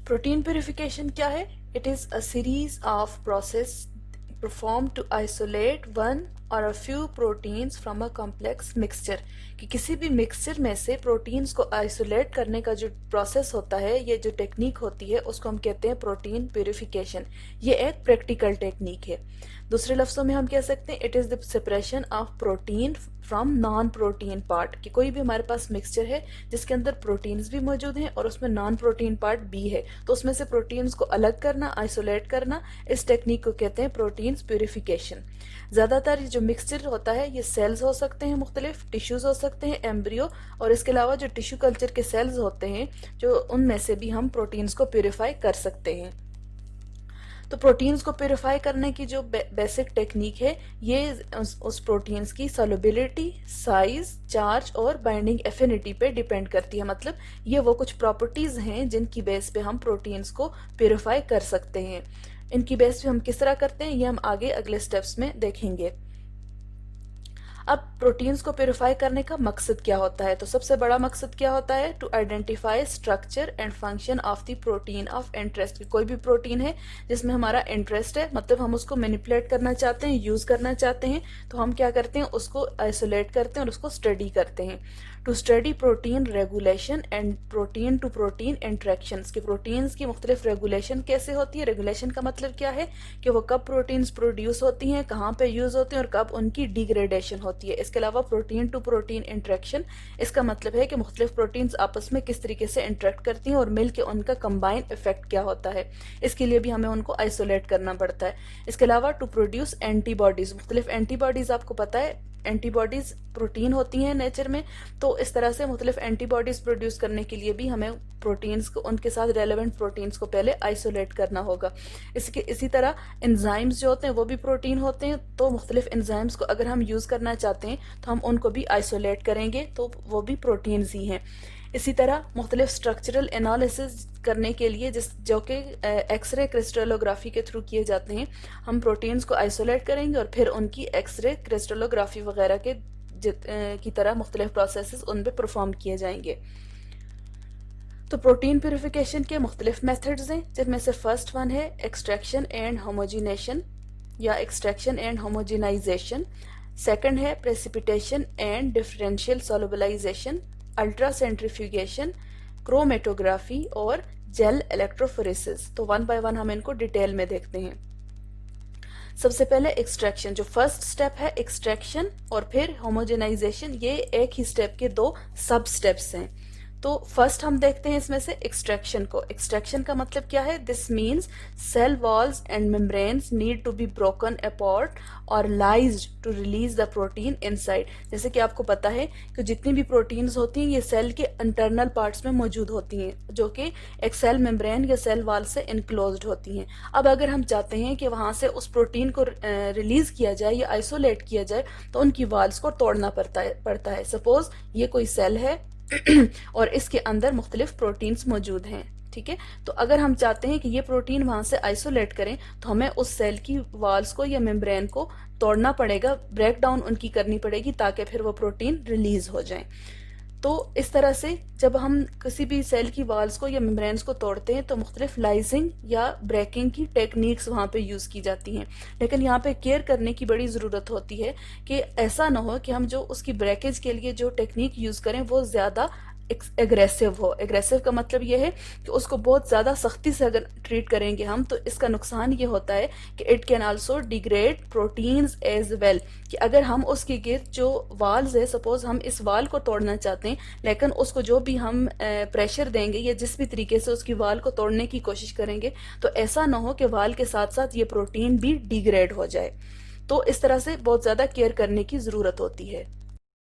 Protein purification क्या है? It is a series of process performed to isolate one or a few proteins from a complex mixture। कि किसी भी mixture में से प्रोटीन्स को आइसोलेट करने का जो प्रोसेस होता है, ये जो टेक्निक होती है, उसको हम कहते हैं प्रोटीन प्यूरिफिकेशन। ये एक प्रैक्टिकल टेक्निक है। दूसरे लफ्जों में हम कह सकते हैं it is the separation of protein from non protein part. कि कोई भी हमारे पास मिक्सचर है जिसके अंदर प्रोटीन्स भी मौजूद हैं और उसमें नॉन प्रोटीन पार्ट भी है, तो उसमें से प्रोटीन्स को अलग करना, आइसोलेट करना, इस टेक्निक को कहते हैं प्रोटीन्स प्यूरिफिकेशन। ज्यादातर जो मिक्सचर होता है ये सेल्स हो सकते हैं, मुख्तलिफ टिश्यूज हो सकते हैं, एम्ब्रियो, और इसके अलावा जो टिश्यू कल्चर के सेल्स होते हैं, जो उनमें से भी हम प्रोटीन्स को प्यूरिफाई कर सकते हैं। तो प्रोटीन्स को प्यूरिफाई करने की जो बेसिक टेक्निक है, ये उस प्रोटीन्स की सॉल्युबिलिटी, साइज, चार्ज और बाइंडिंग एफिनिटी पे डिपेंड करती है। मतलब ये वो कुछ प्रॉपर्टीज हैं जिनकी बेस पे हम प्रोटीन्स को प्यूरिफाई कर सकते हैं। इनकी बेस पे हम किस तरह करते हैं ये हम आगे अगले स्टेप्स में देखेंगे। अब प्रोटीन्स को प्यूरिफाई करने का मकसद क्या होता है? तो सबसे बड़ा मकसद क्या होता है? To identify structure and function of the protein of interest. कोई भी प्रोटीन है जिसमें हमारा इंटरेस्ट है, मतलब हम उसको मैनिपुलेट करना चाहते हैं, यूज करना चाहते हैं, तो हम क्या करते हैं, उसको आइसोलेट करते हैं और उसको स्टडी करते हैं। To study protein regulation and protein to protein interactions. की प्रोटीन्स की मुख्तलिफ रेगुलेशन कैसे होती है? रेगुलेशन का मतलब क्या है कि वो कब प्रोटीन्स प्रोड्यूस होती हैं, कहाँ पे यूज होती हैं और कब उनकी डिग्रेडेशन होती है। इसके अलावा प्रोटीन टू प्रोटीन इंट्रैक्शन, इसका मतलब है कि मुख्तलिफ प्रोटीन्स आपस में किस तरीके से इंट्रैक्ट करती हैं और मिलकर उनका कंबाइन इफेक्ट क्या होता है। इसके लिए भी हमें उनको आइसोलेट करना पड़ता है। इसके अलावा टू प्रोड्यूस एंटीबॉडीज, मुख्तलिफ एंटीबॉडीज आपको पता है एंटीबॉडीज प्रोटीन होती हैं नेचर में, तो इस तरह से मुख्तलिफ एंटीबॉडीज प्रोड्यूस करने के लिए भी हमें प्रोटीन्स को, उनके साथ रेलेवेंट प्रोटीन्स को पहले आइसोलेट करना होगा। इसी तरह एंजाइम्स जो होते हैं वो भी प्रोटीन होते हैं, तो मुख्तलिफ एंजाइम्स को अगर हम यूज करना चाहते हैं तो हम उनको भी आइसोलेट करेंगे, तो वो भी प्रोटीन्स ही हैं। इसी तरह मुख्तलिफ स्ट्रक्चरल एनालिसिस करने के लिए जो कि एक्सरे क्रिस्टलोग्राफी के थ्रू किए जाते हैं, हम प्रोटीन्स को आइसोलेट करेंगे और फिर उनकी एक्सरे क्रिस्टलोग्राफी वगैरह के की तरह मुख्तलिफ प्रोसेसेस उन पर परफॉर्म किए जाएंगे। तो प्रोटीन प्यूरिफिकेशन के मुख्तलिफ मेथड्स हैं, जिनमें से फर्स्ट वन है एक्सट्रैक्शन एंड होमोजिनेशन या एक्सट्रैक्शन एंड होमोजिनाइजेशन। सेकंड है precipitation and differential solubilisation, ultra centrifugation, chromatography और जेल इलेक्ट्रोफोरेसिस। तो वन बाय वन हम इनको डिटेल में देखते हैं। सबसे पहले एक्सट्रैक्शन, जो फर्स्ट स्टेप है एक्सट्रैक्शन और फिर होमोजेनाइजेशन, ये एक ही स्टेप के दो सब स्टेप्स हैं। तो फर्स्ट हम देखते हैं इसमें से एक्सट्रैक्शन को। एक्सट्रैक्शन का मतलब क्या है? This means cell walls and membranes need to be broken apart और lysed to release the protein inside. जैसे कि आपको पता है कि जितनी भी प्रोटीन्स होती हैं ये सेल के इंटरनल पार्ट्स में मौजूद होती हैं, जो कि एक सेल मेम्ब्रेन या सेल वॉल से इनक्लोज्ड होती हैं। अब अगर हम चाहते हैं कि वहां से उस प्रोटीन को रिलीज किया जाए या आइसोलेट किया जाए, तो उनकी वॉल्स को तोड़ना पड़ता है। सपोज ये कोई सेल है और इसके अंदर मुख्तलिफ प्रोटीन्स मौजूद हैं, ठीक है। तो अगर हम चाहते हैं कि ये प्रोटीन वहां से आइसोलेट करें, तो हमें उस सेल की वॉल्स को या मेम्ब्रेन को तोड़ना पड़ेगा, ब्रेक डाउन उनकी करनी पड़ेगी, ताकि फिर वो प्रोटीन रिलीज हो जाए। तो इस तरह से जब हम किसी भी सेल की वॉल्स को या मेम्ब्रेन्स को तोड़ते हैं, तो मुख्तलिफ लाइजिंग या ब्रेकिंग की टेक्निक्स वहाँ पे यूज़ की जाती हैं। लेकिन यहाँ पे केयर करने की बड़ी ज़रूरत होती है कि ऐसा ना हो कि हम जो उसकी ब्रेकेज के लिए जो टेक्निक यूज़ करें वो ज़्यादा एग्रेसिव हो। एग्रेसिव का मतलब ये है कि उसको बहुत ज़्यादा सख्ती से अगर ट्रीट करेंगे हम, तो इसका नुकसान ये होता है कि it can also degrade proteins as well. कि अगर हम उसके गिर्द जो वाल्स है, सपोज हम इस वाल को तोड़ना चाहते हैं, लेकिन उसको जो भी हम प्रेशर देंगे या जिस भी तरीके से उसकी वाल को तोड़ने की कोशिश करेंगे, तो ऐसा ना हो कि वाल के साथ साथ ये प्रोटीन भी डिग्रेड हो जाए। तो इस तरह से बहुत ज़्यादा केयर करने की ज़रूरत होती है।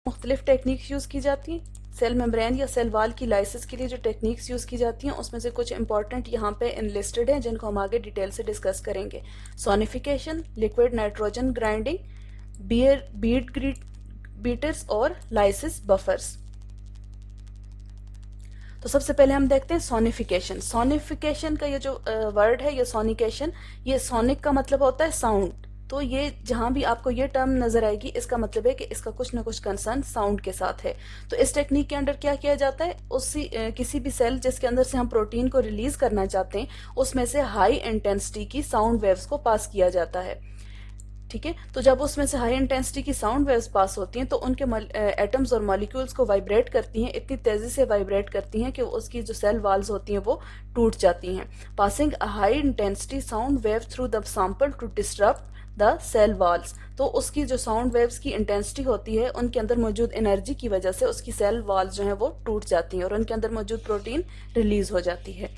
मुख्तलिफ टेक्निक्स यूज़ की जाती हैं सेल मेम्ब्रेन या सेल वाल की लाइसिस के लिए। जो टेक्निक्स यूज़ की जाती हैं उसमें से कुछ इंपॉर्टेंट यहाँ पे इनलिस्टेड हैं, जिनको हम आगे डिटेल से डिस्कस करेंगे। Sonification, liquid nitrogen grinding, beaters और लाइसिस बफर्स। तो सबसे पहले हम देखते हैं सोनिफिकेशन। सोनिफिकेशन का ये जो वर्ड है, ये सोनिकेशन, ये सोनिक का मतलब होता है साउंड, तो ये जहाँ भी आपको ये टर्म नजर आएगी, इसका मतलब है कि इसका कुछ ना कुछ कंसर्न साउंड के साथ है। तो इस टेक्निक के अंदर क्या किया जाता है, उसी किसी भी सेल जिसके अंदर से हम प्रोटीन को रिलीज करना चाहते हैं, उसमें से हाई इंटेंसिटी की साउंड वेव्स को पास किया जाता है। ठीक है, तो जब उसमें से हाई इंटेंसिटी की साउंड वेव्स पास होती हैं तो उनके एटम्स और मॉलिक्यूल्स को वाइब्रेट करती हैं, इतनी तेजी से वाइब्रेट करती हैं कि उसकी जो सेल वॉल्स होती हैं वो टूट जाती हैं। Passing a high intensity sound wave through the sample to disturb the cell walls, तो उसकी जो साउंड वेव्स की इंटेंसिटी होती है, उनके अंदर मौजूद एनर्जी की वजह से उसकी सेल वॉल्स जो है वो टूट जाती हैं और उनके अंदर मौजूद प्रोटीन रिलीज हो जाती है।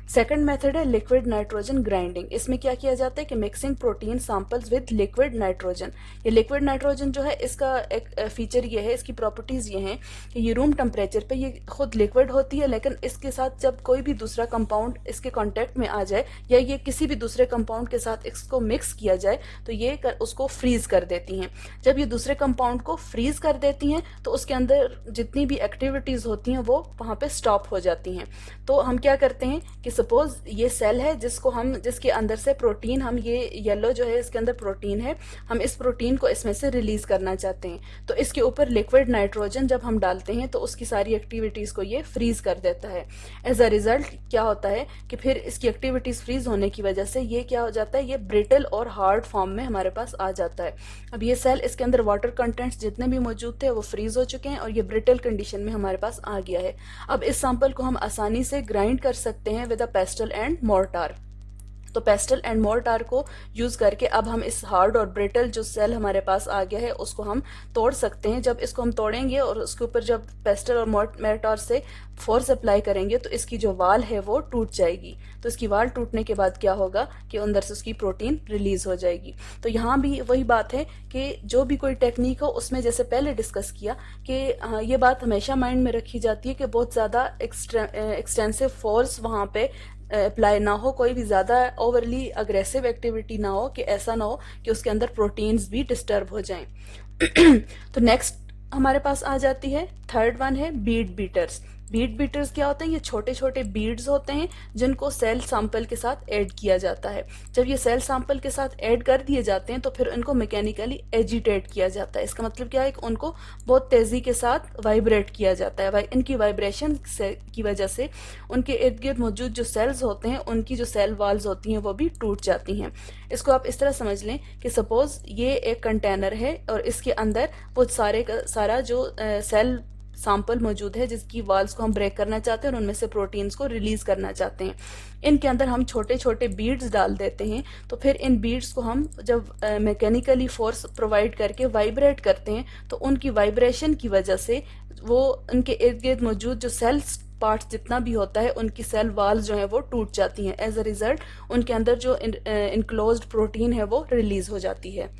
सेकंड मेथड है लिक्विड नाइट्रोजन ग्राइंडिंग। इसमें क्या किया जाता है कि mixing protein samples with liquid nitrogen. ये लिक्विड नाइट्रोजन जो है, इसका एक फीचर ये है, इसकी प्रॉपर्टीज ये हैं कि ये रूम टेम्परेचर पे ये खुद लिक्विड होती है, लेकिन इसके साथ जब कोई भी दूसरा कंपाउंड इसके कांटेक्ट में आ जाए या ये किसी भी दूसरे कंपाउंड के साथ इसको मिक्स किया जाए तो ये उसको फ्रीज कर देती हैं। जब ये दूसरे कंपाउंड को फ्रीज कर देती हैं तो उसके अंदर जितनी भी एक्टिविटीज होती हैं वो वहां पे स्टॉप हो जाती हैं। तो हम क्या करते हैं कि सपोज ये सेल है जिसके अंदर से प्रोटीन, हम ये येलो जो है इसके अंदर प्रोटीन है, हम इस प्रोटीन को इसमें से रिलीज करना चाहते हैं, तो इसके ऊपर लिक्विड नाइट्रोजन जब हम डालते हैं तो उसकी सारी एक्टिविटीज को ये फ्रीज कर देता है। एज अ रिजल्ट क्या होता है कि फिर इसकी एक्टिविटीज फ्रीज होने की वजह से ये क्या हो जाता है, ये ब्रिटल और हार्ड फॉर्म में हमारे पास आ जाता है। अब ये सेल, इसके अंदर वाटर कंटेंट्स जितने भी मौजूद थे वो फ्रीज हो चुके हैं और ये ब्रिटल कंडीशन में हमारे पास आ गया है। अब इस सैंपल को हम आसानी से ग्राइंड कर सकते हैं with a pastel and mortar. तो पेस्टल एंड मोर्टार को यूज करके अब हम इस हार्ड और ब्रिटल जो सेल हमारे पास आ गया है उसको हम तोड़ सकते हैं। जब इसको हम तोड़ेंगे और उसके ऊपर जब पेस्टल और मोर्टार से फोर्स अप्लाई करेंगे तो इसकी जो वाल है वो टूट जाएगी। तो इसकी वाल टूटने के बाद क्या होगा कि अंदर से उसकी प्रोटीन रिलीज हो जाएगी। तो यहाँ भी वही बात है कि जो भी कोई टेक्निक हो उसमें जैसे पहले डिस्कस किया कि ये बात हमेशा माइंड में रखी जाती है कि बहुत ज़्यादा एक्सटेंसिव फोर्स वहाँ पे अप्लाई ना हो, कोई भी ज़्यादा ओवरली अग्रेसिव एक्टिविटी ना हो कि ऐसा ना हो कि उसके अंदर प्रोटीन्स भी डिस्टर्ब हो जाएं। तो नेक्स्ट हमारे पास आ जाती है, थर्ड वन है बीड बीटर्स। बीड बीटर्स क्या होते हैं, ये छोटे छोटे बीड्स होते हैं जिनको सेल सैंपल के साथ ऐड किया जाता है। जब ये सेल सैंपल के साथ ऐड कर दिए जाते हैं तो फिर इनको मैकेनिकली एजिटेट किया जाता है। इसका मतलब क्या है कि उनको बहुत तेजी के साथ वाइब्रेट किया जाता है। इनकी वाइब्रेशन की वजह से उनके इर्द गिर्द मौजूद जो सेल्स होते हैं, उनकी जो सेल वॉल्स होती हैं वो भी टूट जाती हैं। इसको आप इस तरह समझ लें कि सपोज ये एक कंटेनर है और इसके अंदर बहुत सारा जो सेल सैंपल मौजूद है जिसकी वॉल्स को हम ब्रेक करना चाहते हैं और उनमें से प्रोटीन्स को रिलीज करना चाहते हैं। इनके अंदर हम छोटे छोटे बीड्स डाल देते हैं, तो फिर इन बीड्स को हम जब मैकेनिकली फोर्स प्रोवाइड करके वाइब्रेट करते हैं तो उनकी वाइब्रेशन की वजह से वो उनके इर्द गिर्द मौजूद जो सेल्स पार्ट जितना भी होता है, उनकी सेल वॉल्स जो है वो टूट जाती हैं। एज अ रिजल्ट उनके अंदर जो इनक्लोज्ड प्रोटीन है वो रिलीज हो जाती है।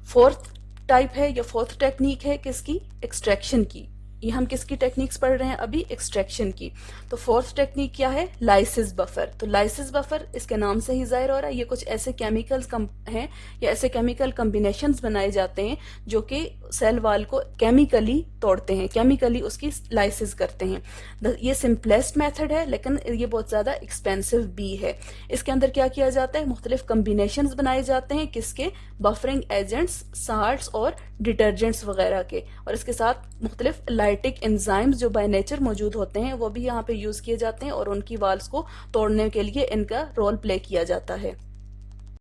फोर्थ टाइप है या फोर्थ टेक्निक है किसकी, एक्सट्रैक्शन की। ये हम किसकी टेक्निक्स पढ़ रहे हैं अभी, एक्सट्रैक्शन की। तो फोर्थ टेक्निक क्या है, लाइसिस बफर। तो लाइसिस बफर इसके नाम से ही जाहिर हो रहा है, ये कुछ ऐसे केमिकल्स हैं या ऐसे केमिकल कॉम्बिनेशंस बनाए जाते हैं जो कि सेल वॉल को केमिकली तोड़ते हैं, केमिकली उसकी लाइसिस करते हैं। ये सिंपलेस्ट मेथड है लेकिन ये बहुत ज्यादा एक्सपेंसिव भी है। इसके अंदर क्या किया जाता है, मुख्तलिफ कॉम्बिनेशंस बनाए जाते हैं किसके, बफरिंग एजेंट्स, साल्ट्स और डिटर्जेंट्स वगैरह के, और इसके साथ मुख्तलिफ लाइटिक एंजाइम्स जो बाय नेचर मौजूद होते हैं वो भी यहाँ पे यूज किए जाते हैं और उनकी वाल्स को तोड़ने के लिए इनका रोल प्ले किया जाता है।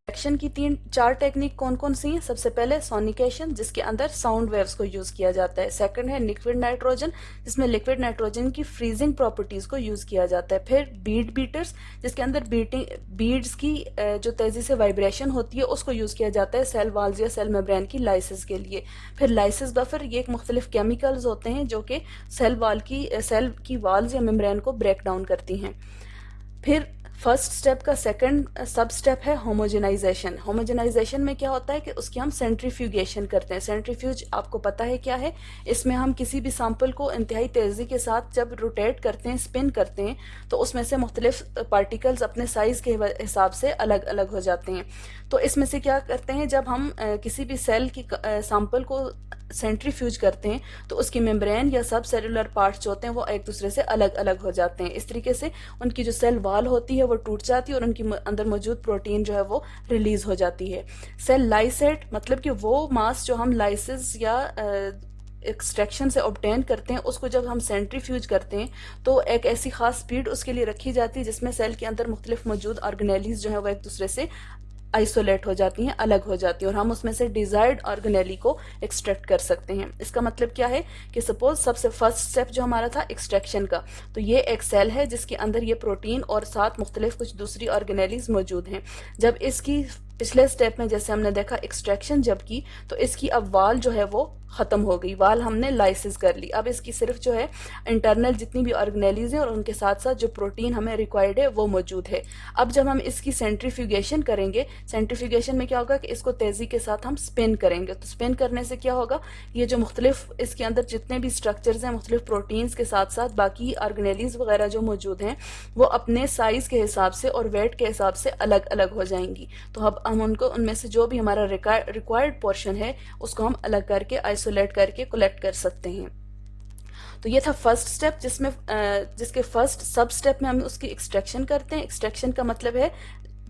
एक्शन की 3-4 टेक्निक कौन कौन सी हैं, सबसे पहले सोनिकेशन जिसके अंदर साउंड वेव्स को यूज किया जाता है। सेकंड है लिक्विड नाइट्रोजन जिसमें लिक्विड नाइट्रोजन की फ्रीजिंग प्रॉपर्टीज को यूज किया जाता है। फिर बीड बीटर्स जिसके अंदर बीड्स की जो तेजी से वाइब्रेशन होती है उसको यूज किया जाता है सेल वॉल्स या सेल मेम्ब्रेन की लाइसिस के लिए। फिर लाइसिस बफर, ये एक मुख्तलिफ केमिकल्स होते हैं जो कि सेल की वॉल्स या मेम्ब्रेन को ब्रेक डाउन करती हैं। फिर फर्स्ट स्टेप का सेकंड सब स्टेप है होमोजेनाइजेशन। होमोजेनाइजेशन में क्या होता है कि उसकी हम सेंट्रीफ्यूगेशन करते हैं। सेंट्रीफ्यूज आपको पता है क्या है, इसमें हम किसी भी सैंपल को इंतहाई तेजी के साथ जब रोटेट करते हैं, स्पिन करते हैं, तो उसमें से मुख्तलिफ पार्टिकल्स अपने साइज के हिसाब से अलग अलग हो जाते हैं। तो इसमें से क्या करते हैं, जब हम किसी भी सेल की सैंपल को सेंट्रीफ्यूज करते हैं तो उसकी मेम्ब्रेन या सब सेलुलर पार्ट्स जो होते हैं वो एक दूसरे से अलग अलग हो जाते हैं। इस तरीके से उनकी जो सेल वॉल होती है वो टूट जाती है और उनकी अंदर मौजूद प्रोटीन जो है वो रिलीज हो जाती है। सेल लाइसेट मतलब कि वो मास जो हम लाइसिस या एक्सट्रैक्शन से ऑब्टेन करते हैं उसको जब हम सेंट्रीफ्यूज करते हैं तो एक ऐसी खास स्पीड उसके लिए रखी जाती है जिसमें सेल के अंदर मुख्तलिफ मौजूद ऑर्गेनेलीज जो है वो एक दूसरे से आइसोलेट हो जाती हैं, अलग हो जाती हैं और हम उसमें से डिजायर्ड ऑर्गेनेली को एक्सट्रैक्ट कर सकते हैं। इसका मतलब क्या है कि सपोज सबसे फर्स्ट स्टेप जो हमारा था एक्सट्रैक्शन का, तो ये एक सेल है जिसके अंदर ये प्रोटीन और साथ मुख्तलिफ कुछ दूसरी ऑर्गेनेलीज मौजूद हैं। जब इसकी पिछले स्टेप में जैसे हमने देखा एक्सट्रैक्शन जब की तो इसकी अब वाल जो है वो खत्म हो गई, वाल हमने लाइसिस कर ली। अब इसकी सिर्फ जो है इंटरनल जितनी भी ऑर्गेनेलीज हैं और उनके साथ साथ जो प्रोटीन हमें रिक्वायर्ड है वो मौजूद है। अब जब हम इसकी सेंट्रीफ्यूगेशन करेंगे, सेंट्रीफ्यूगेशन में क्या होगा कि इसको तेजी के साथ हम स्पिन करेंगे। तो स्पिन करने से क्या होगा, ये जो मुख्तलिफ इसके अंदर जितने भी स्ट्रक्चर्स हैं मुख्तलिफ प्रोटीन्स के साथ साथ बाकी ऑर्गेनेलीज वगैरह जो मौजूद हैं वो अपने साइज के हिसाब से और वेट के हिसाब से अलग अलग हो जाएंगी। तो अब हम उनको उनमें से जो भी हमारा रिक्वायर्ड पोर्शन है उसको हम अलग करके आइसोलेट करके कलेक्ट कर सकते हैं। तो ये था फर्स्ट स्टेप जिसमें जिसके फर्स्ट सब स्टेप में हम उसकी एक्सट्रैक्शन करते हैं। एक्सट्रैक्शन का मतलब है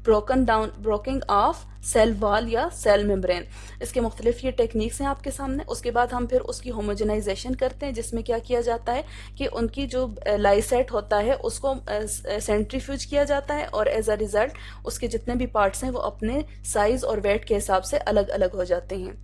ब्रोकिंग ऑफ सेल वॉल या सेल मेम्ब्रेन। इसके मुख्तलिफ ये टेक्निक्स हैं आपके सामने। उसके बाद हम फिर उसकी होमोजेनाइजेशन करते हैं जिसमें क्या किया जाता है कि उनकी जो लाइसेट होता है उसको सेंट्रीफ्यूज किया जाता है और एज अ रिजल्ट उसके जितने भी पार्ट्स हैं वो अपने साइज और वेट के हिसाब से अलग अलग हो जाते हैं।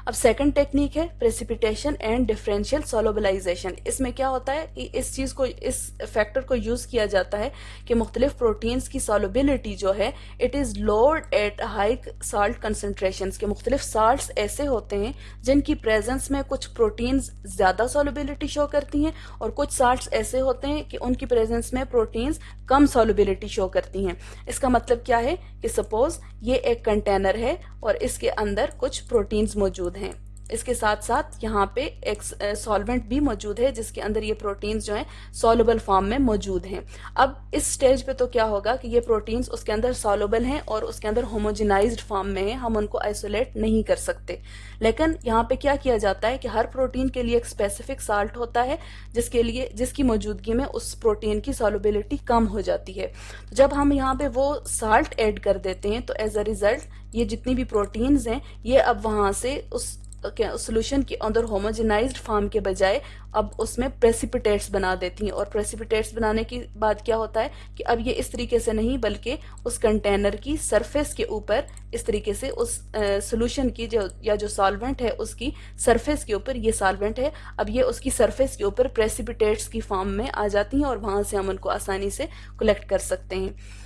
अब सेकंड टेक्निक है प्रेसिपिटेशन एंड डिफरेंशियल सोलोबलाइजेशन। इसमें क्या होता है कि इस फैक्टर को यूज किया जाता है कि मुख्तलिफ प्रोटीन्स की सोलोबिलिटी जो है it is lowered at high salt concentrations के मुख्तलिफ साल्ट्स ऐसे होते हैं जिनकी प्रेजेंस में कुछ प्रोटीन्स ज्यादा सोलोबिलिटी शो करती हैं और कुछ साल्ट्स ऐसे होते हैं कि उनकी प्रेजेंस में प्रोटीन्स कम सोलोबिलिटी शो करती हैं। इसका मतलब क्या है कि सपोज ये एक कंटेनर है और इसके अंदर कुछ प्रोटीन्स मौजूद हैं, इसके साथ साथ यहाँ पे एक सॉल्वेंट भी मौजूद है जिसके अंदर ये प्रोटीन्स जो हैं सॉल्युबल फॉर्म में मौजूद हैं। अब इस स्टेज पे तो क्या होगा कि ये प्रोटीन्स उसके अंदर सॉल्युबल हैं और उसके अंदर होमोजेनाइज्ड फॉर्म में है, हम उनको आइसोलेट नहीं कर सकते। लेकिन यहाँ पे क्या किया जाता है कि हर प्रोटीन के लिए एक स्पेसिफिक साल्ट होता है जिसकी मौजूदगी में उस प्रोटीन की सॉल्युबिलिटी कम हो जाती है। तो जब हम यहाँ पे वो साल्ट ऐड कर देते हैं तो एज अ रिजल्ट ये जितनी भी प्रोटीन्स हैं ये अब वहां से उस सोल्यूशन के अंदर होमोजेनाइज्ड फॉर्म के बजाय अब उसमें प्रेसिपिटेट्स बना देती हैं। और प्रेसिपिटेट्स बनाने के बाद क्या होता है कि अब ये इस तरीके से नहीं बल्कि उस कंटेनर की सरफेस के ऊपर इस तरीके से उस सोल्यूशन की जो सॉल्वेंट है उसकी सरफेस के ऊपर ये सॉल्वेंट है, अब ये उसकी सरफेस के ऊपर प्रेसिपिटेट्स की फॉर्म में आ जाती हैं और वहां से हम उनको आसानी से कलेक्ट कर सकते हैं।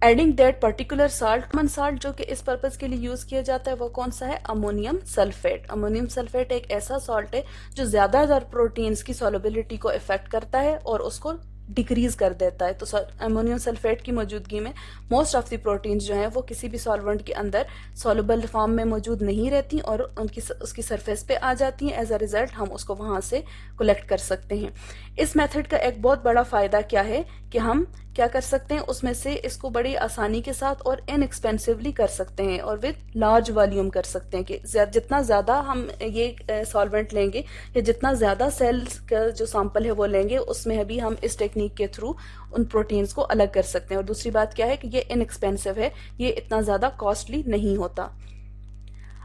Adding that particular salt, common salt जो कि इस पर्पज के लिए यूज किया जाता है वो कौन सा है, अमोनियम सल्फेट। अमोनियम सल्फेट एक ऐसा सॉल्ट है जो ज्यादातर प्रोटीन्स की सॉल्युबिलिटी को इफेक्ट करता है और उसको डिक्रीज कर देता है। तो अमोनियम सल्फेट की मौजूदगी में मोस्ट ऑफ द प्रोटीन्स जो हैं वो किसी भी सॉल्वेंट के अंदर सॉल्युबल फॉर्म में मौजूद नहीं रहती और उसकी सरफेस पे आ जाती हैं। एज अ रिजल्ट हम उसको वहां से कलेक्ट कर सकते हैं। इस मेथड का एक बहुत बड़ा फायदा क्या है कि हम क्या कर सकते हैं उसमें से इसको बड़ी आसानी के साथ और इनएक्सपेंसिवली कर सकते हैं और विद लार्ज वॉल्यूम कर सकते हैं कि जितना ज्यादा हम ये सॉल्वेंट लेंगे या जितना ज्यादा सेल्स का जो सैंपल है वो लेंगे उसमें अभी हम इस टेक्निक के थ्रू उन प्रोटीन्स को अलग कर सकते हैं। और दूसरी बात क्या है कि ये इनएक्सपेंसिव है, ये इतना ज्यादा कॉस्टली नहीं होता।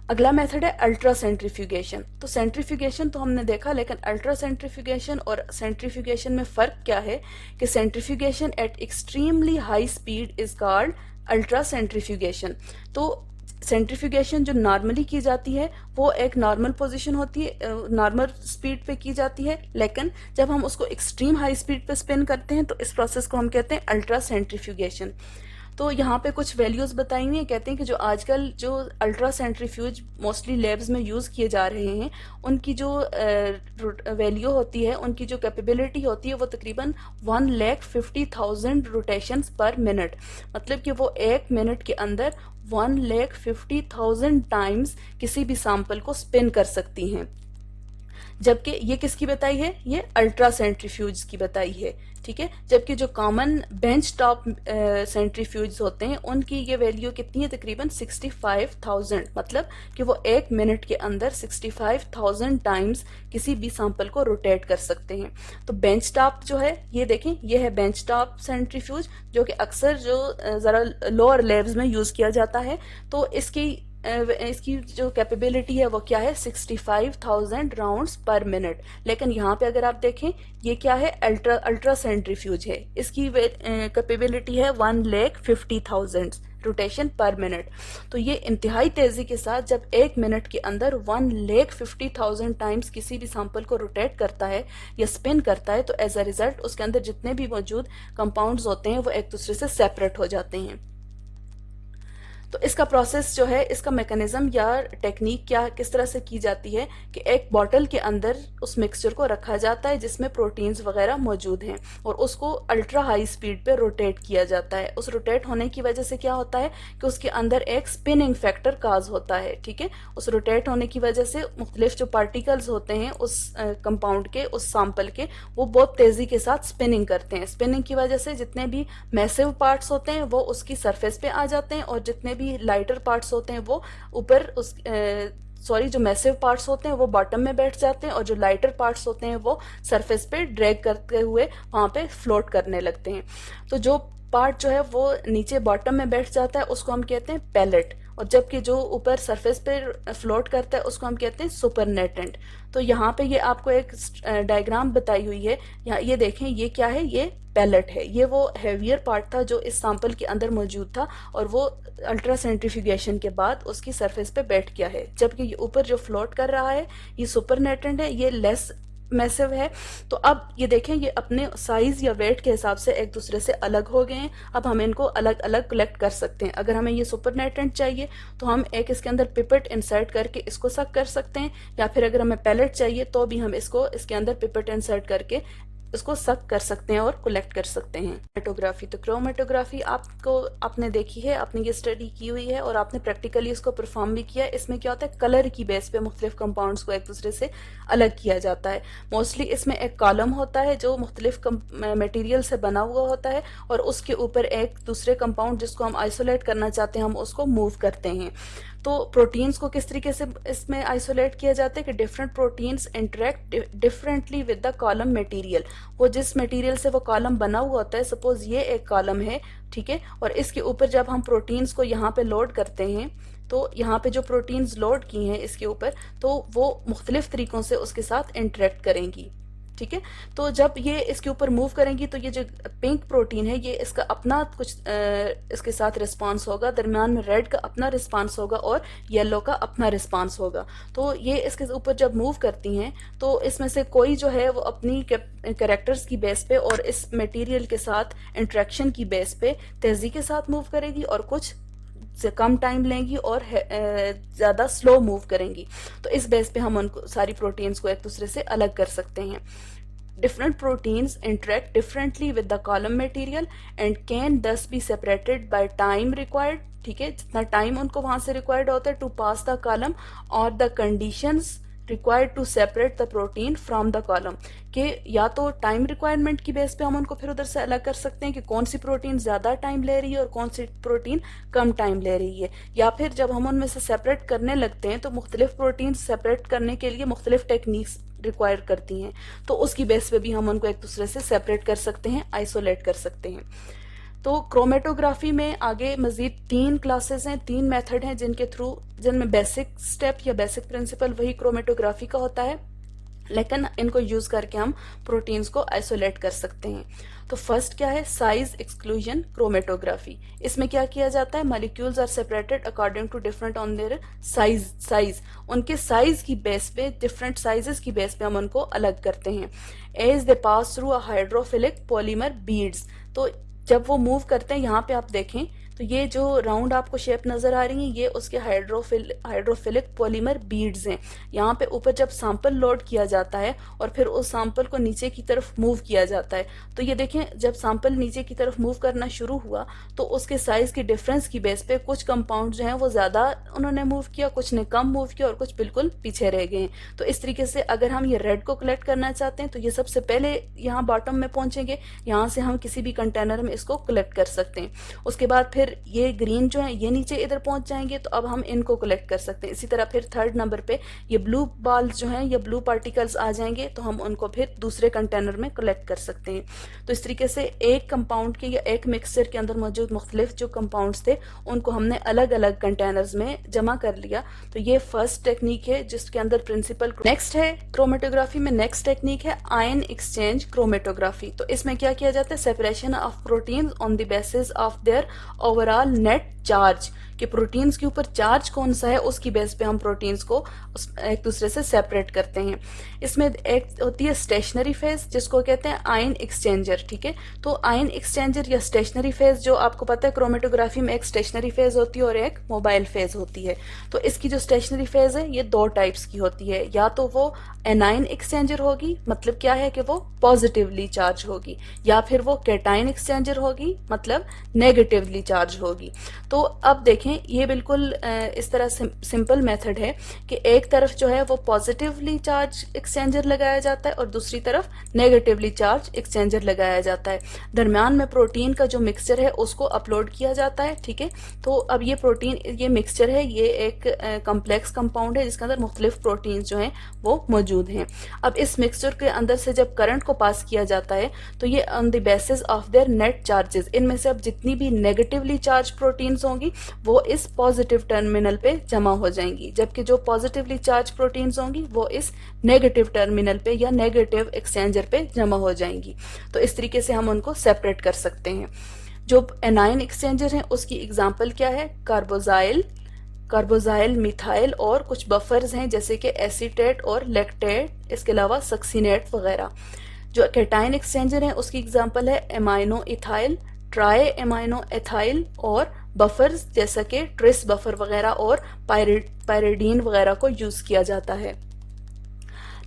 अगला मेथड है अल्ट्रा सेंट्रीफ्यूगेशन। तो सेंट्रीफ्यूगेशन तो हमने देखा, लेकिन अल्ट्रा सेंट्रीफ्यूगेशन और सेंट्रीफ्यूगेशन में फर्क क्या है कि centrifugation at extremely high speed is called ultra centrifugation. तो सेंट्रीफ्यूगेशन जो नॉर्मली की जाती है वो एक नॉर्मल पोजीशन होती है, नॉर्मल स्पीड पे की जाती है, लेकिन जब हम उसको एक्सट्रीम हाई स्पीड पे स्पिन करते हैं तो इस प्रोसेस को हम कहते हैं अल्ट्रा सेंट्रीफ्यूगेशन। तो यहाँ पे कुछ वैल्यूज बताई हुई है, कहते हैं कि जो आजकल जो अल्ट्रा सेंट्रीफ्यूज मोस्टली लैब्स में यूज किए जा रहे हैं उनकी जो वैल्यू होती है, उनकी जो कैपेबिलिटी होती है वो तकरीबन 1,50,000 रोटेशंस पर मिनट, मतलब कि वो एक मिनट के अंदर 1,50,000 टाइम्स किसी भी सैंपल को स्पिन कर सकती हैं। जबकि ये किसकी बताई है, ये अल्ट्रा सेंट्रीफ्यूज की बताई है, ठीक है। जबकि जो कॉमन बेंच टॉप सेंट्रीफ्यूज होते हैं उनकी ये वैल्यू कितनी है, तकरीबन 65,000, मतलब कि वो 1 मिनट के अंदर 65,000 टाइम्स किसी भी सैंपल को रोटेट कर सकते हैं। तो बेंच टॉप जो है, ये देखें, ये है बेंच टॉप सेंट्रीफ्यूज, जो कि अक्सर जो ज़रा लोअर लैब्स में यूज़ किया जाता है। तो इसकी जो कैपेबिलिटी है वो क्या है, 65,000 राउंड्स पर मिनट। लेकिन यहाँ पे अगर आप देखें, ये क्या है, अल्ट्रा सेंट्रीफ्यूज है, इसकी कैपेबिलिटी है 1,50,000 रोटेशन पर मिनट। तो ये इंतहाई तेजी के साथ जब 1 मिनट के अंदर 1,50,000 टाइम्स किसी भी सैंपल को रोटेट करता है या स्पिन करता है, तो एज अ रिजल्ट उसके अंदर जितने भी मौजूद कंपाउंड्स होते हैं वो एक दूसरे से सेपरेट हो जाते हैं। तो इसका प्रोसेस जो है, इसका मैकेनिज्म या टेक्निक क्या किस तरह से की जाती है कि एक बॉटल के अंदर उस मिक्सचर को रखा जाता है जिसमें प्रोटीन्स वगैरह मौजूद हैं, और उसको अल्ट्रा हाई स्पीड पे रोटेट किया जाता है। उस रोटेट होने की वजह से क्या होता है कि उसके अंदर एक स्पिनिंग फैक्टर काज होता है, ठीक है। उस रोटेट होने की वजह से मुख्तलिफ जो पार्टिकल्स होते हैं उस कंपाउंड के, उस सैंपल के, वो बहुत तेजी के साथ स्पिनिंग करते हैं। स्पिनिंग की वजह से जितने भी मैसिव पार्ट्स होते हैं वो उसकी सरफेस पे आ जाते हैं, और जितने भी लाइटर पार्ट्स होते हैं वो ऊपर उस जो मैसिव पार्ट्स होते हैं वो बॉटम में बैठ जाते हैं, और जो लाइटर पार्ट्स होते हैं वो सरफेस पे ड्रैग करते हुए वहां पे फ्लोट करने लगते हैं। तो जो पार्ट जो है वो नीचे बॉटम में बैठ जाता है उसको हम कहते हैं पैलेट, और जबकि जो ऊपर सरफेस पे फ्लोट करता है उसको हम कहते हैं सुपरनेटेंट। तो यहाँ पे ये आपको एक डायग्राम बताई हुई है, यहाँ ये देखें, ये क्या है, ये पैलेट है, ये वो हैवियर पार्ट था जो इस सैंपल के अंदर मौजूद था, और वो अल्ट्रा सेंट्रीफ्यूगेशन के बाद उसकी सरफेस पे बैठ गया है। जबकि ये ऊपर जो फ्लोट कर रहा है ये सुपरनेटेंट है, ये लेस मैसिव है। तो अब ये देखें, ये अपने साइज या वेट के हिसाब से एक दूसरे से अलग हो गए हैं। अब हम इनको अलग अलग कलेक्ट कर सकते हैं। अगर हमें ये सुपरनेटेंट चाहिए तो हम एक इसके अंदर पिपेट इंसर्ट करके इसको सक कर सकते हैं, या फिर अगर हमें पैलेट चाहिए तो भी हम इसको इसके अंदर पिपेट इंसर्ट करके इसको सक कर सकते हैं और कलेक्ट कर सकते हैं। क्रोमेटोग्राफी, तो क्रोमेटोग्राफी आपने देखी है, आपने ये स्टडी की हुई है और आपने प्रैक्टिकली इसको परफॉर्म भी किया है। इसमें क्या होता है, कलर की बेस पे मुख्तलिफ कंपाउंड्स को एक दूसरे से अलग किया जाता है। मोस्टली इसमें एक कॉलम होता है जो मुख्तलिफ मटेरियल से बना हुआ होता है, और उसके ऊपर एक दूसरे कंपाउंड जिसको हम आइसोलेट करना चाहते हैं हम उसको मूव करते हैं। तो प्रोटीन्स को किस तरीके से इसमें आइसोलेट किया जाता है कि different proteins interact differently with the column material. वो जिस मटेरियल से वो कॉलम बना हुआ होता है, सपोज ये एक कॉलम है, ठीक है, और इसके ऊपर जब हम प्रोटीन्स को यहाँ पे लोड करते हैं, तो यहाँ पे जो प्रोटीन्स लोड की हैं इसके ऊपर, तो वो मुख्तलिफ तरीकों से उसके साथ इंटरेक्ट करेंगी, ठीक है। तो जब ये इसके ऊपर मूव करेंगी तो ये जो पिंक प्रोटीन है ये इसका अपना कुछ इसके साथ रिस्पांस होगा, दरमियान में रेड का अपना रिस्पांस होगा और येलो का अपना रिस्पांस होगा। तो ये इसके ऊपर जब मूव करती हैं तो इसमें से कोई जो है वो अपनी कैरेक्टर्स की बेस पे और इस मटेरियल के साथ इंट्रैक्शन की बेस पे तेजी के साथ मूव करेगी, और कुछ से कम टाइम लेंगी और ज्यादा स्लो मूव करेंगी। तो इस बेस पे हम उनको सारी प्रोटीन्स को एक दूसरे से अलग कर सकते हैं। Different proteins interact differently with the column material and can thus be separated by time required, ठीक है, जितना टाइम उनको वहां से रिक्वायर्ड होता है टू पास द कॉलम, और the conditions required to separate the protein from the column, कि या तो टाइम रिक्वायरमेंट की बेस पे हम उनको फिर उधर से अलग कर सकते हैं कि कौन सी प्रोटीन ज्यादा टाइम ले रही है और कौन सी प्रोटीन कम टाइम ले रही है, या फिर जब हम उनमें से सेपरेट करने लगते हैं तो मुख्तलिफ प्रोटीन सेपरेट करने के लिए मुख्तलिफ टेक्निक्स रिक्वायर करती हैं, तो उसकी बेस पे भी हम उनको एक दूसरे से सेपरेट कर सकते हैं, आइसोलेट कर सकते हैं। तो क्रोमेटोग्राफी में आगे मजीद 3 क्लासेस हैं, 3 मेथड हैं जिनमें बेसिक स्टेप या बेसिक प्रिंसिपल वही क्रोमेटोग्राफी का होता है, लेकिन इनको यूज करके हम प्रोटीन्स को आइसोलेट कर सकते हैं। तो फर्स्ट क्या है, साइज एक्सक्लूजन क्रोमेटोग्राफी। इसमें क्या किया जाता है, molecules are separated according to different on their size उनके साइज की बेस पे, डिफरेंट साइजेस की बेस पे हम उनको अलग करते हैं। As they pass through a hydrophilic polymer beads, तो जब वो मूव करते हैं, यहाँ पे आप देखें तो ये जो राउंड आपको शेप नजर आ रही है ये उसके हाइड्रोफिलिक पॉलीमर बीड्स हैं। यहाँ पे ऊपर जब सैंपल लोड किया जाता है और फिर उस सैंपल को नीचे की तरफ मूव किया जाता है, तो ये देखें जब सैंपल नीचे की तरफ मूव करना शुरू हुआ तो उसके साइज की डिफरेंस की बेस पे कुछ कंपाउंड जो हैं वो ज्यादा उन्होंने मूव किया, कुछ ने कम मूव किया और कुछ बिल्कुल पीछे रह गए। तो इस तरीके से अगर हम ये रेड को कलेक्ट करना चाहते हैं तो ये सबसे पहले यहाँ बॉटम में पहुंचेंगे, यहाँ से हम किसी भी कंटेनर में इसको कलेक्ट कर सकते हैं। उसके बाद फिर ये ग्रीन जो है ये नीचे इधर पहुंच जाएंगे, तो अब हम इनको कलेक्ट कर सकते हैं। इसी तरह फिर थर्ड नंबर पे ये ब्लू बॉल्स जो हैं, ये ब्लू पार्टिकल्स आ जाएंगे, तो हम उनको फिर दूसरे कंटेनर में कलेक्ट कर सकते हैं। तो इस तरीके से एक कंपाउंड के या एक मिक्सचर के अंदर मौजूद मुख्तलिफ जो कंपाउंड्स थे उनको हमने अलग अलग कंटेनर्स में जमा कर लिया। तो ये फर्स्ट टेक्निक है जिसके अंदर प्रिंसिपल। नेक्स्ट है क्रोमेटोग्राफी में नेक्स्ट टेक्निक है आयन एक्सचेंज क्रोमेटोग्राफी। तो इसमें क्या किया जाता है, separation of proteins on the basis of their overall net charge, कि प्रोटीन्स के ऊपर चार्ज कौन सा है उसकी बेस पे हम प्रोटीन्स को एक दूसरे से सेपरेट करते हैं। इसमें एक होती है स्टेशनरी फेज जिसको कहते हैं आयन एक्सचेंजर, ठीक है। तो आयन एक्सचेंजर या स्टेशनरी फेज जो आपको पता है क्रोमेटोग्राफी में एक स्टेशनरी फेज होती है और एक मोबाइल फेज होती है। तो इसकी जो स्टेशनरी फेज है ये दो टाइप्स की होती है, या तो वो एनाइन एक्सचेंजर होगी, मतलब क्या है कि वो पॉजिटिवली चार्ज होगी, या फिर वो कैटाइन एक्सचेंजर होगी, मतलब नेगेटिवली चार्ज होगी। तो अब देखें ये बिल्कुल इस तरह सिंपल मेथड है कि एक तरफ जो है वो पॉजिटिवली चार्ज एक्सचेंजर लगाया जाता है और दूसरी तरफ नेगेटिवली चार्ज एक्सचेंजर लगाया जाता है। दरमियान में प्रोटीन का जो मिक्सचर है उसको अपलोड किया जाता है, ठीक है। तो अब ये प्रोटीन, ये मिक्सचर है, ये एक कॉम्प्लेक्स कंपाउंड है जिसके अंदर मुख्तलिफ प्रोटीन जो हैं वो मौजूद हैं। अब इस मिक्सचर के अंदर से जब करंट को पास किया जाता है तो ये on the basis of their net charges, इनमें से अब जितनी भी नेगेटिवली चार्ज प्रोटीन्स होंगी वो इस पॉजिटिव टर्मिनल पे जमा हो जाएंगी, जबकि जो पॉजिटिवली चार्ज प्रोटीन्स होंगी वो इस नेगेटिव टर्मिनल पे या नेगेटिव एक्सचेंजर पे जमा हो जाएंगी। तो इस तरीके से हम उनको सेपरेट कर सकते हैं। जो एनाइन एक्सचेंजर है उसकी एग्जांपल क्या है, कार्बोजाइल, मिथाइल और कुछ बफर्स हैं जैसे कि एसीटेट और लैक्टेट, इसके अलावा सक्सीनेट वगैरह। जो कैटाइन एक्सचेंजर है उसकी एग्जांपल है amino ethyl, try amino ethyl और बफर्स जैसा कि ट्रिस बफर वगैरह और पायरिडीन वगैरह को यूज किया जाता है।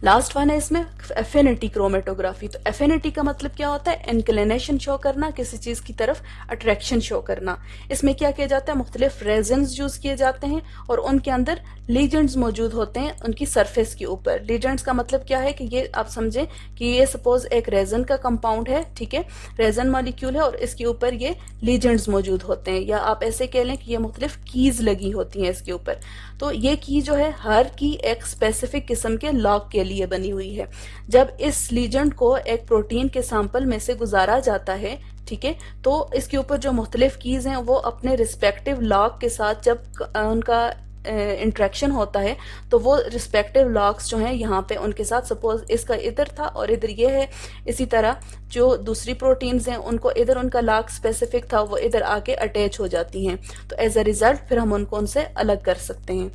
लास्ट वन है इसमें एफिनिटी क्रोमेटोग्राफी। तो एफिनिटी का मतलब क्या होता है, इंक्लिनेशन शो करना, किसी चीज की तरफ अट्रैक्शन शो करना। इसमें क्या किया जाता है, मुख्तलिफ रेजन्स यूज किए जाते हैं और उनके अंदर लीजेंड्स मौजूद होते हैं उनकी सरफेस के ऊपर। लीजेंड्स का मतलब क्या है कि ये आप समझें कि ये सपोज एक रेजन का कंपाउंड है, ठीक है, रेजन मॉलिक्यूल है और इसके ऊपर ये लीजेंड्स मौजूद होते हैं, या आप ऐसे कह लें कि ये मुख्तलिफ कीज लगी होती हैं इसके ऊपर। तो ये की जो है हर की एक स्पेसिफिक किस्म के लॉक के लिए बनी हुई है। जब इस लीजेंड को एक प्रोटीन के सैंपल में से गुजारा जाता है, ठीक है, तो इसके ऊपर जो मुख्तलिफ कीज हैं वो अपने रिस्पेक्टिव लॉक के साथ जब उनका इंट्रैक्शन होता है तो वो रिस्पेक्टिव लॉक्स जो हैं यहाँ पे उनके साथ, सपोज इसका इधर था और इधर ये है, इसी तरह जो दूसरी प्रोटीन्स हैं उनको इधर उनका लॉक स्पेसिफिक था वो इधर आके अटैच हो जाती हैं। तो एज अ रिजल्ट फिर हम उनको उनसे अलग कर सकते हैं।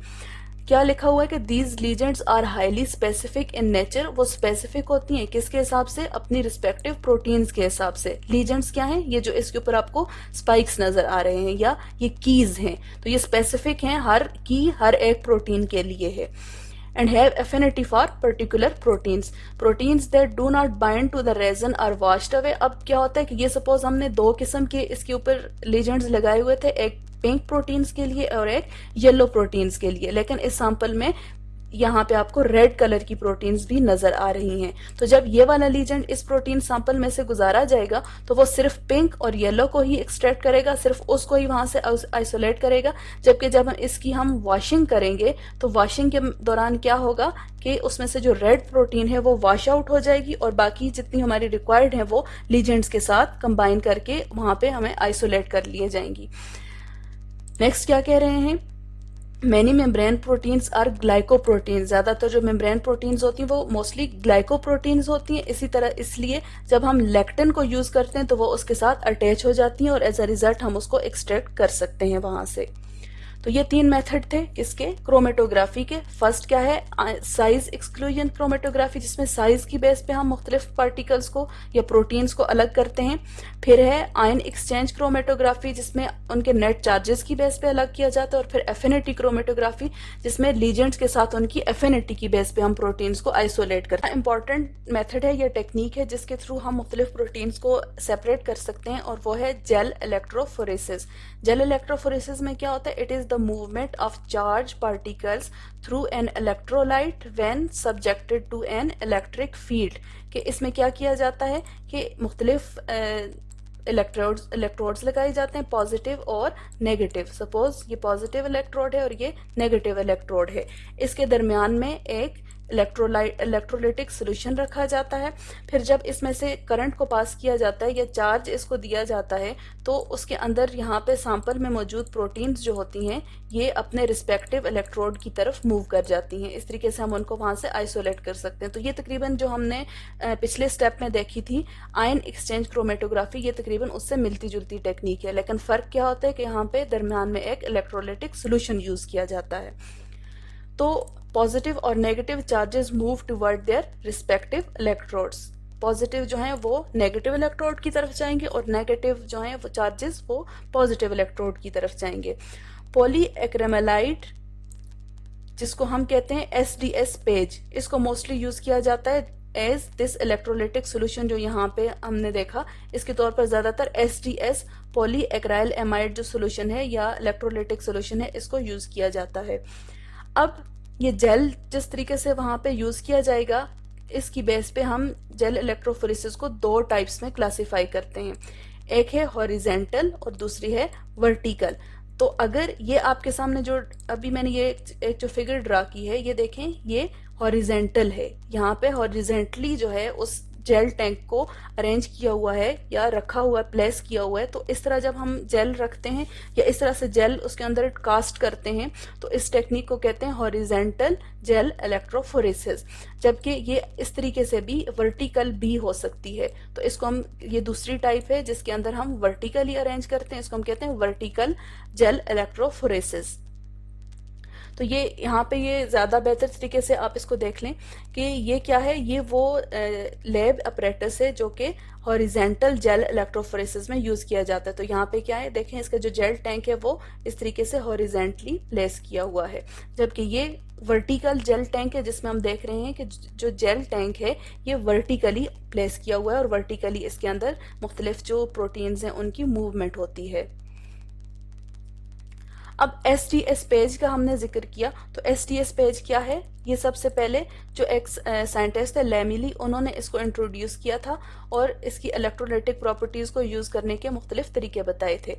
क्या लिखा हुआ है कि these ligands are highly specific in nature, वो स्पेसिफिक होती हैं किसके हिसाब से, अपनी रिस्पेक्टिव प्रोटीन्स के हिसाब से। लीजेंड्स क्या हैं, ये जो इसके ऊपर आपको स्पाइक्स नजर आ रहे हैं या ये कीज हैं, तो ये स्पेसिफिक हैं, हर की हर एक प्रोटीन के लिए है। and have affinity for particular proteins that do not bind to the resin are washed away। अब क्या होता है कि ये सपोज हमने दो किस्म के इसके ऊपर लीजेंड्स लगाए हुए थे, एक पिंक प्रोटीन्स के लिए और एक येलो प्रोटीन्स के लिए, लेकिन इस सैंपल में यहाँ पे आपको रेड कलर की प्रोटीन्स भी नजर आ रही हैं। तो जब ये वाला लीजेंड इस प्रोटीन सैंपल में से गुजारा जाएगा तो वो सिर्फ पिंक और येलो को ही एक्सट्रैक्ट करेगा, सिर्फ उसको ही वहां से आइसोलेट करेगा। जबकि जब इसकी हम वॉशिंग करेंगे तो वॉशिंग के दौरान क्या होगा कि उसमें से जो रेड प्रोटीन है वो वॉश आउट हो जाएगी और बाकी जितनी हमारी रिक्वायर्ड है वो लीजेंड्स के साथ कंबाइन करके वहां पे हमें आइसोलेट कर लिए जाएंगी। नेक्स्ट क्या कह रहे हैं, many membrane proteins are glycoproteins. ज्यादातर जो मेम्ब्रेन प्रोटीन्स होती हैं वो मोस्टली ग्लाइकोप्रोटीन्स होती हैं। इसी तरह इसलिए जब हम लेक्टिन को यूज करते हैं तो वो उसके साथ अटैच हो जाती हैं और एज अ रिजल्ट हम उसको एक्सट्रैक्ट कर सकते हैं वहां से। तो ये 3 मेथड थे किसके, क्रोमेटोग्राफी के। फर्स्ट क्या है, साइज एक्सक्लूजन क्रोमेटोग्राफी, जिसमें साइज की बेस पे हम मुख्तलिफ पार्टिकल्स को या प्रोटीन्स को अलग करते हैं। फिर है आयन एक्सचेंज क्रोमेटोग्राफी, जिसमें उनके नेट चार्जेस की बेस पे अलग किया जाता है। और फिर एफिनिटी क्रोमेटोग्राफी, जिसमें लीजेंड्स के साथ उनकी एफिनिटी की बेस पे हम प्रोटीन्स को आइसोलेट करते हैं। इंपॉर्टेंट मेथड है, ये टेक्निक है जिसके थ्रू हम मुख्तलिफ प्रोटीन्स को सेपरेट कर सकते हैं, और वो है जेल इलेक्ट्रोफोरेसिस। जेल इलेक्ट्रोफोरेसिस में क्या होता है, it is the movement of charge particles through an electrolyte when subjected to an electric field. कि इसमें क्या किया जाता है कि मुख्तलिफ इलेक्ट्रोड्स लगाए जाते हैं, पॉजिटिव और नेगेटिव। सपोज ये पॉजिटिव इलेक्ट्रोड है और ये नेगेटिव इलेक्ट्रोड है, इसके दरमियान में एक इलेक्ट्रोलाइटिक सोल्यूशन रखा जाता है। फिर जब इसमें से करंट को पास किया जाता है या चार्ज इसको दिया जाता है, तो उसके अंदर यहाँ पे सैंपल में मौजूद प्रोटीन्स जो होती हैं ये अपने रिस्पेक्टिव इलेक्ट्रोड की तरफ मूव कर जाती हैं। इस तरीके से हम उनको वहां से आइसोलेट कर सकते हैं। तो ये तकरीबन जो हमने पिछले स्टेप में देखी थी आयन एक्सचेंज क्रोमेटोग्राफी, ये तकरीबन उससे मिलती जुलती टेक्निक है, लेकिन फर्क क्या होता है कि यहाँ पे दरमियान में एक इलेक्ट्रोलाइटिक सोल्यूशन यूज किया जाता है। तो पॉजिटिव और negative charges move toward their respective electrodes. Positive जो हैं वो नेगेटिव इलेक्ट्रोड की तरफ जाएंगे और नेगेटिव जो हैं वो चार्जेस वो पॉजिटिव इलेक्ट्रोड की तरफ जाएंगे। पॉलीएक्रेमेलाइट, जिसको हम कहते हैं SDS पेज, इसको मोस्टली यूज किया जाता है एज दिस इलेक्ट्रोलाइटिक सोल्यूशन जो यहाँ पे हमने देखा, इसके तौर पर ज्यादातर SDS पॉलीएक्राइल एमाइड जो सोल्यूशन है या इलेक्ट्रोलाइटिक सोल्यूशन है इसको यूज किया जाता है। अब ये जेल जिस तरीके से वहां पे यूज किया जाएगा, इसकी बेस पे हम जेल इलेक्ट्रोफोरेसिस को 2 टाइप्स में क्लासिफाई करते हैं। एक है हॉरिजेंटल और दूसरी है वर्टिकल। तो अगर ये आपके सामने जो अभी मैंने ये एक जो फिगर ड्रा की है, ये देखें, ये हॉरिजेंटल है। यहाँ पे हॉरिजेंटली जो है उस जेल टैंक को अरेंज किया हुआ है या रखा हुआ है, प्लेस किया हुआ है। तो इस तरह जब हम जेल रखते हैं या इस तरह से जेल उसके अंदर कास्ट करते हैं, तो इस टेक्निक को कहते हैं हॉरिजेंटल जेल इलेक्ट्रोफोरेसिस। जबकि ये इस तरीके से भी वर्टिकल भी हो सकती है। तो इसको हम, ये दूसरी टाइप है जिसके अंदर हम वर्टिकली अरेंज करते हैं, इसको हम कहते हैं वर्टिकल जेल इलेक्ट्रोफोरेसिस। तो ये यहाँ पे ये ज्यादा बेहतर तरीके से आप इसको देख लें कि ये क्या है, ये वो लैब अपरेटस है जो कि हॉरिजेंटल जेल इलेक्ट्रोफोरेसिस में यूज किया जाता है। तो यहाँ पे क्या है, देखें, इसका जो जेल टैंक है वो इस तरीके से हॉरिजेंटली प्लेस किया हुआ है, जबकि ये वर्टिकल जेल टैंक है जिसमें हम देख रहे हैं कि जो जेल टैंक है ये वर्टिकली प्लेस किया हुआ है और वर्टिकली इसके अंदर मुख्तलिफ जो प्रोटीन्स हैं उनकी मूवमेंट होती है। अब SDS पेज का हमने जिक्र किया, तो SDS पेज क्या है, ये सबसे पहले जो एक साइंटिस्ट है लेमिली, उन्होंने इसको इंट्रोड्यूस किया था और इसकी इलेक्ट्रोलाइटिक प्रॉपर्टीज को यूज करने के मुख्तलिफ तरीके बताए थे।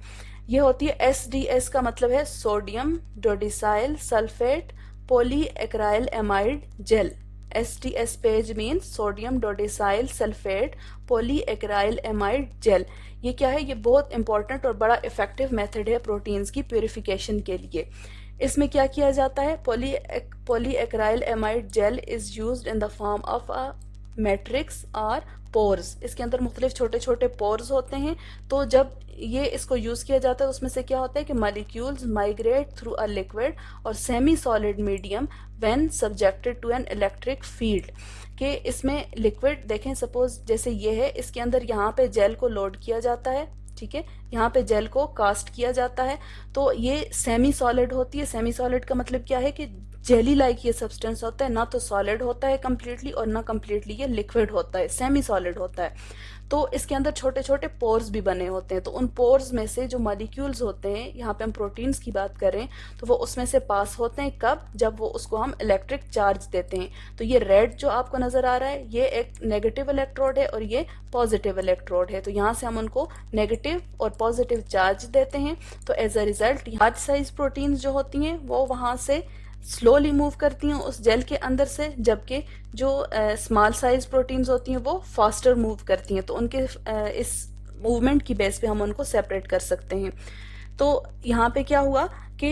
ये होती है SDS का मतलब है sodium dodecyl sulphate polyacrylamide gel. SDS page means sodium dodecyl sulphate polyacrylamide gel. ये क्या है, ये बहुत इंपॉर्टेंट और बड़ा इफेक्टिव मेथड है प्रोटीन्स की प्यूरिफिकेशन के लिए। इसमें क्या किया जाता है, polyacrylamide gel is used in the form of a matrix और पोर्स। इसके अंदर मुख्तलिफ छोटे छोटे पोर्स होते हैं। तो जब ये इसको यूज किया जाता है उसमें से क्या होता है कि molecules migrate through a liquid और semi solid medium when subjected to an electric field. कि इसमें लिक्विड देखें, सपोज जैसे ये है, इसके अंदर यहाँ पे जेल को लोड किया जाता है, ठीक है, यहाँ पे जेल को कास्ट किया जाता है। तो ये सेमी सॉलिड होती है। सेमी सॉलिड का मतलब क्या है कि जेली लाइक ये सब्सटेंस होता है, ना तो सॉलिड होता है कम्प्लीटली और ना कम्प्लीटली ये लिक्विड होता है, सेमी सॉलिड होता है। तो इसके अंदर छोटे छोटे पोर्स भी बने होते हैं। तो उन पोर्स में से जो मॉलिक्यूल्स होते हैं, यहाँ पे हम प्रोटीन्स की बात करें, तो वो उसमें से पास होते हैं कब, जब वो उसको हम इलेक्ट्रिक चार्ज देते हैं। तो ये रेड जो आपको नजर आ रहा है ये एक नेगेटिव इलेक्ट्रोड है और ये पॉजिटिव इलेक्ट्रोड है। तो यहाँ से हम उनको नेगेटिव और पॉजिटिव चार्ज देते हैं। तो as a result large size proteins जो होती हैं वो वहां से स्लोली मूव करती हैं उस जेल के अंदर से, जबकि जो स्मॉल साइज प्रोटीन्स होती हैं वो फास्टर मूव करती हैं। तो उनके इस मूवमेंट की बेस पे हम उनको सेपरेट कर सकते हैं। तो यहाँ पे क्या हुआ कि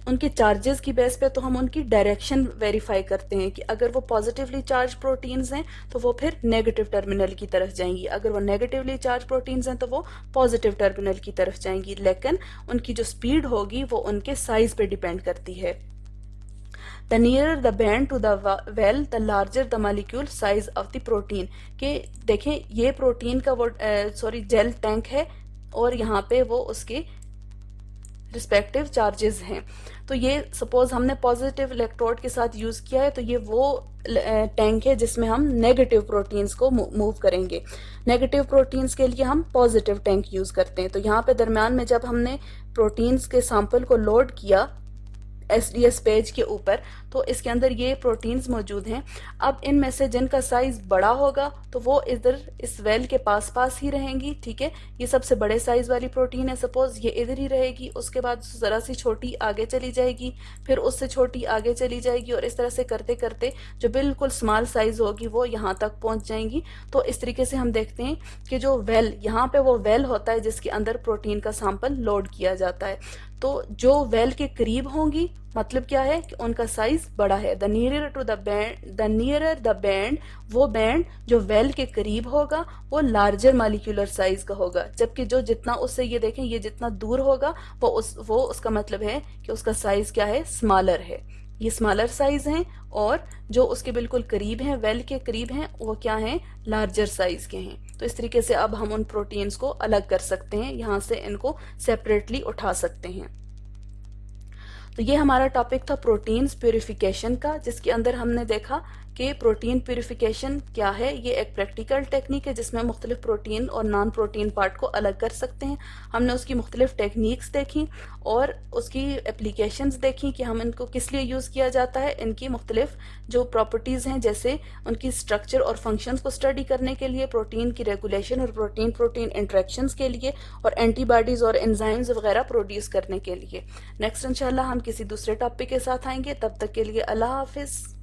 उनके चार्जेस की बेस पे तो हम उनकी डायरेक्शन वेरीफाई करते हैं कि अगर वो पॉजिटिवली चार्ज प्रोटीन्स हैं तो वो फिर नेगेटिव टर्मिनल की तरफ जाएंगी, अगर वो नेगेटिवली चार्ज प्रोटीन्स हैं तो वो पॉजिटिव टर्मिनल की तरफ जाएंगी, लेकिन उनकी जो स्पीड होगी वो उनके साइज पे डिपेंड करती है। The nearer the band to the well, the larger the molecule size of the protein। कि देखें ये प्रोटीन का वो जेल टैंक है और यहाँ पे वो उसके रिस्पेक्टिव चार्जेस हैं। तो ये सपोज हमने पॉजिटिव इलेक्ट्रोड के साथ यूज किया है तो ये वो टैंक है जिसमें हम नेगेटिव प्रोटीन्स को मूव करेंगे। नेगेटिव प्रोटीन्स के लिए हम पॉजिटिव टैंक यूज करते हैं। तो यहाँ पे दरम्यान में जब हमने प्रोटीन्स के सैंपल को लोड किया SDS पेज के ऊपर तो इसके अंदर ये प्रोटीन्स मौजूद हैं। अब इनमें से जिनका साइज बड़ा होगा तो वो इधर इस वेल के पास पास ही रहेंगी, ठीक है। ये सबसे बड़े साइज वाली प्रोटीन है, सपोज ये इधर ही रहेगी, उसके बाद जरा सी छोटी आगे चली जाएगी, फिर उससे छोटी आगे चली जाएगी और इस तरह से करते करते जो बिल्कुल स्मॉल साइज होगी वो यहाँ तक पहुंच जाएंगी। तो इस तरीके से हम देखते हैं कि जो वेल यहाँ पे वो वेल होता है जिसके अंदर प्रोटीन का सैंपल लोड किया जाता है। तो जो वेल के करीब होंगी मतलब क्या है कि उनका साइज बड़ा है। द नियरर द बैंड, वो बैंड जो वेल के करीब होगा वो लार्जर मॉलिक्यूलर साइज का होगा, जबकि जो जितना उससे ये देखें ये जितना दूर होगा वो उसका मतलब है कि उसका साइज क्या है, स्मॉलर है। ये स्मॉलर साइज हैं और जो उसके बिल्कुल करीब हैं, वेल के करीब हैं, वो क्या हैं, लार्जर साइज के हैं। तो इस तरीके से अब हम उन प्रोटीन्स को अलग कर सकते हैं, यहाँ से इनको सेपरेटली उठा सकते हैं। तो ये हमारा टॉपिक था प्रोटीन्स प्यूरिफिकेशन का, जिसके अंदर हमने देखा कि प्रोटीन प्यूरिफिकेशन क्या है। ये एक प्रैक्टिकल टेक्निक है जिसमें मुख्तलिफ प्रोटीन और नॉन प्रोटीन पार्ट को अलग कर सकते हैं। हमने उसकी मुख्तलिफ टेक्निक्स देखी और उसकी एप्लीकेशंस देखी कि हम इनको किस लिए यूज़ किया जाता है। इनकी मुख्तलिफ जो प्रॉपर्टीज़ हैं जैसे उनकी स्ट्रक्चर और फंक्शंस को स्टडी करने के लिए, प्रोटीन की रेगुलेशन और प्रोटीन प्रोटीन इंट्रैक्शंस के लिए, और एंटीबॉडीज़ और एंजाइम्स वगैरह प्रोड्यूस करने के लिए। नेक्स्ट इंशाल्लाह हम किसी दूसरे टॉपिक के साथ आएंगे, तब तक के लिए अल्लाह हाफिज़।